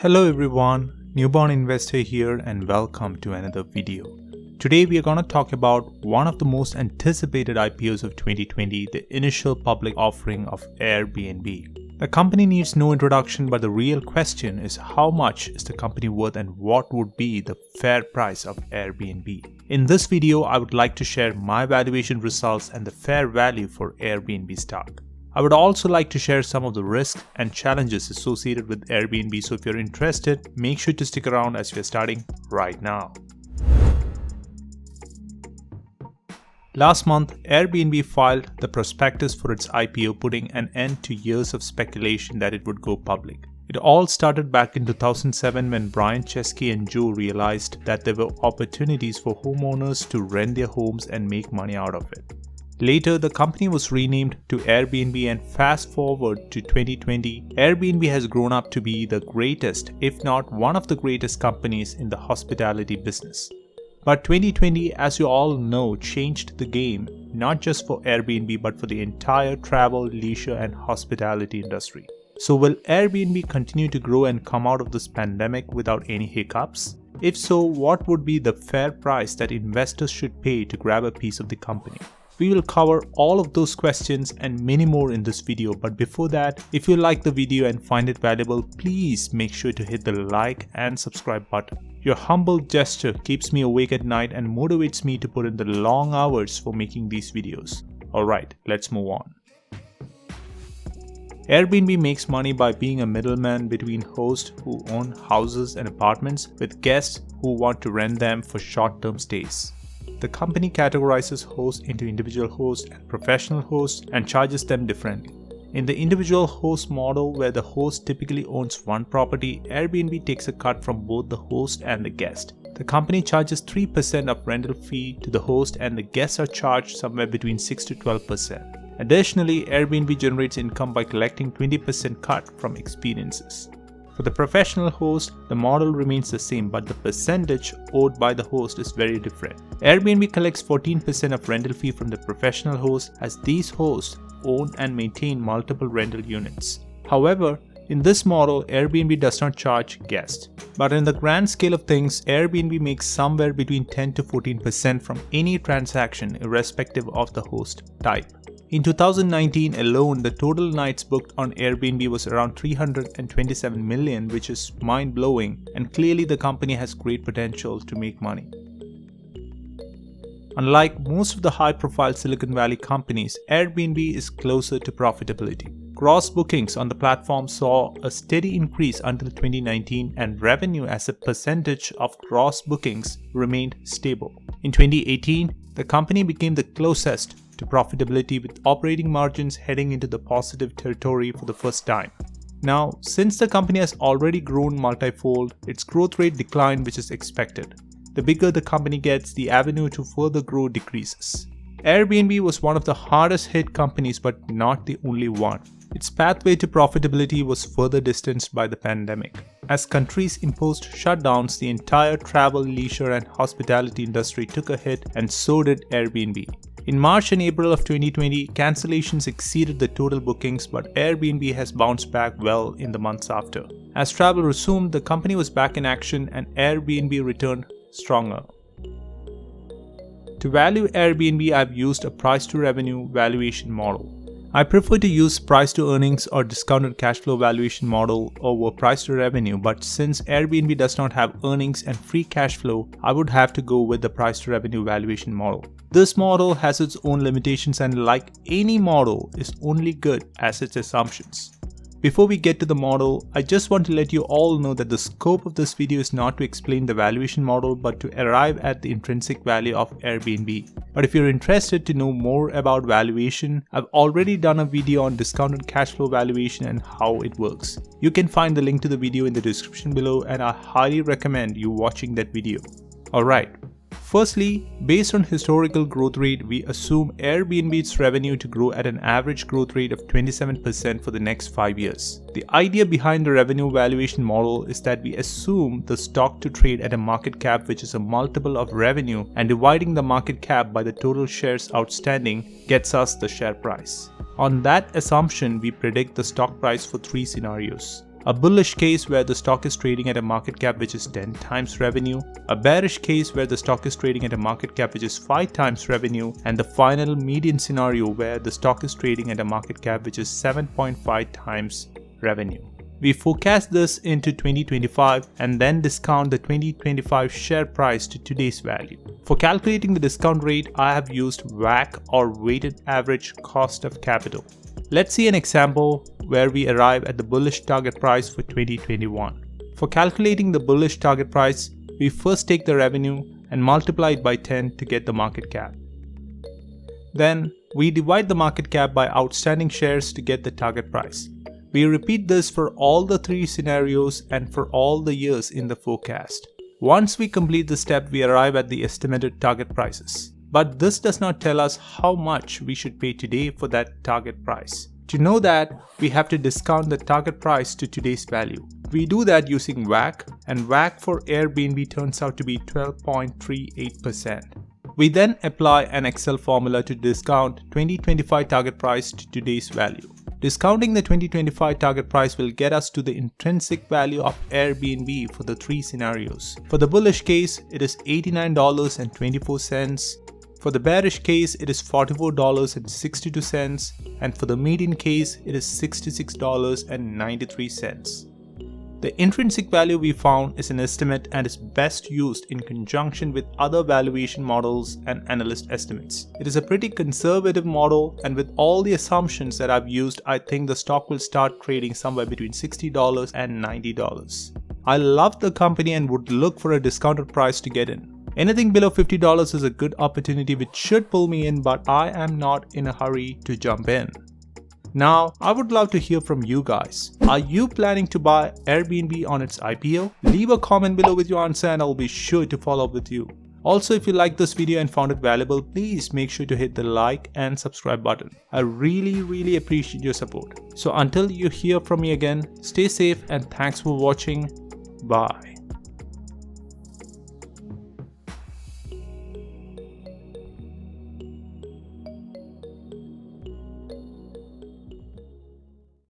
Hello everyone, newborn investor here and welcome to another video. Today we are going to talk about one of the most anticipated IPOs of 2020, the initial public offering of Airbnb. The company needs no introduction, but the real question is how much is the company worth and what would be the fair price of Airbnb. In this video, I would like to share my valuation results and the fair value for Airbnb stock. I would also like to share some of the risks and challenges associated with Airbnb, so if you're interested, make sure to stick around as we are starting right now. Last month, Airbnb filed the prospectus for its IPO, putting an end to years of speculation that it would go public. It all started back in 2007 when Brian, Chesky and Joe realized that there were opportunities for homeowners to rent their homes and make money out of it. Later, the company was renamed to Airbnb, and fast forward to 2020, Airbnb has grown up to be the greatest, if not one of the greatest companies in the hospitality business. But 2020, as you all know, changed the game, not just for Airbnb but for the entire travel, leisure and hospitality industry. So will Airbnb continue to grow and come out of this pandemic without any hiccups? If so, what would be the fair price that investors should pay to grab a piece of the company? We will cover all of those questions and many more in this video, but before that, if you like the video and find it valuable, please make sure to hit the like and subscribe button. Your humble gesture keeps me awake at night and motivates me to put in the long hours for making these videos. Alright, let's move on. Airbnb makes money by being a middleman between hosts who own houses and apartments with guests who want to rent them for short-term stays. The company categorizes hosts into individual hosts and professional hosts and charges them differently. In the individual host model, where the host typically owns one property, Airbnb takes a cut from both the host and the guest. The company charges 3% of rental fee to the host and the guests are charged somewhere between 6 to 12%. Additionally, Airbnb generates income by collecting 20% cut from experiences. For the professional host, the model remains the same, but the percentage owed by the host is very different. Airbnb collects 14% of rental fee from the professional host, as these hosts own and maintain multiple rental units. However, in this model, Airbnb does not charge guests. But in the grand scale of things, Airbnb makes somewhere between 10 to 14% from any transaction, irrespective of the host type. In 2019 alone, the total nights booked on Airbnb was around 327 million, which is mind-blowing, and clearly the company has great potential to make money. Unlike most of the high-profile Silicon Valley companies, Airbnb is closer to profitability. Gross bookings on the platform saw a steady increase until 2019, and revenue as a percentage of gross bookings remained stable. In 2018, the company became the closest to profitability, with operating margins heading into the positive territory for the first time. Now, since the company has already grown multifold, its growth rate declined, which is expected. The bigger the company gets, the avenue to further grow decreases. Airbnb was one of the hardest hit companies, but not the only one. Its pathway to profitability was further distanced by the pandemic. As countries imposed shutdowns, the entire travel, leisure and hospitality industry took a hit, and so did Airbnb. In March and April of 2020, cancellations exceeded the total bookings, but Airbnb has bounced back well in the months after. As travel resumed, the company was back in action and Airbnb returned stronger. To value Airbnb, I've used a price to revenue valuation model. I prefer to use price to earnings or discounted cash flow valuation model over price to revenue, but since Airbnb does not have earnings and free cash flow, I would have to go with the price to revenue valuation model. This model has its own limitations and, like any model, is only good as its assumptions. Before we get to the model, I just want to let you all know that the scope of this video is not to explain the valuation model but to arrive at the intrinsic value of Airbnb. But if you're interested to know more about valuation, I've already done a video on discounted cash flow valuation and how it works. You can find the link to the video in the description below, and I highly recommend you watching that video. Alright. Firstly, based on historical growth rate, we assume Airbnb's revenue to grow at an average growth rate of 27% for the next 5 years. The idea behind the revenue valuation model is that we assume the stock to trade at a market cap which is a multiple of revenue, and dividing the market cap by the total shares outstanding gets us the share price. On that assumption, we predict the stock price for 3 scenarios. a bullish case where the stock is trading at a market cap which is 10 times revenue, a bearish case where the stock is trading at a market cap which is 5 times revenue, and the final median scenario where the stock is trading at a market cap which is 7.5 times revenue. We forecast this into 2025 and then discount the 2025 share price to today's value. For calculating the discount rate, I have used WACC or weighted average cost of capital. Let's see an example where we arrive at the bullish target price for 2021. For calculating the bullish target price, we first take the revenue and multiply it by 10 to get the market cap. Then we divide the market cap by outstanding shares to get the target price. We repeat this for all the 3 scenarios and for all the years in the forecast. Once we complete the step, we arrive at the estimated target prices. But this does not tell us how much we should pay today for that target price. To know that, we have to discount the target price to today's value. We do that using WACC, and WACC for Airbnb turns out to be 12.38%. We then apply an Excel formula to discount 2025 target price to today's value. Discounting the 2025 target price will get us to the intrinsic value of Airbnb for the 3 scenarios. For the bullish case, it is $89.24. For the bearish case, it is $44.62, and for the median case, it is $66.93. The intrinsic value we found is an estimate and is best used in conjunction with other valuation models and analyst estimates. It is a pretty conservative model, and with all the assumptions that I've used, I think the stock will start trading somewhere between $60 and $90. I love the company and would look for a discounted price to get in. Anything below $50 is a good opportunity which should pull me in, but I am not in a hurry to jump in. Now, I would love to hear from you guys. Are you planning to buy Airbnb on its IPO? Leave a comment below with your answer and I'll be sure to follow up with you. Also, if you liked this video and found it valuable, please make sure to hit the like and subscribe button. I really appreciate your support. So until you hear from me again, stay safe and thanks for watching. Bye.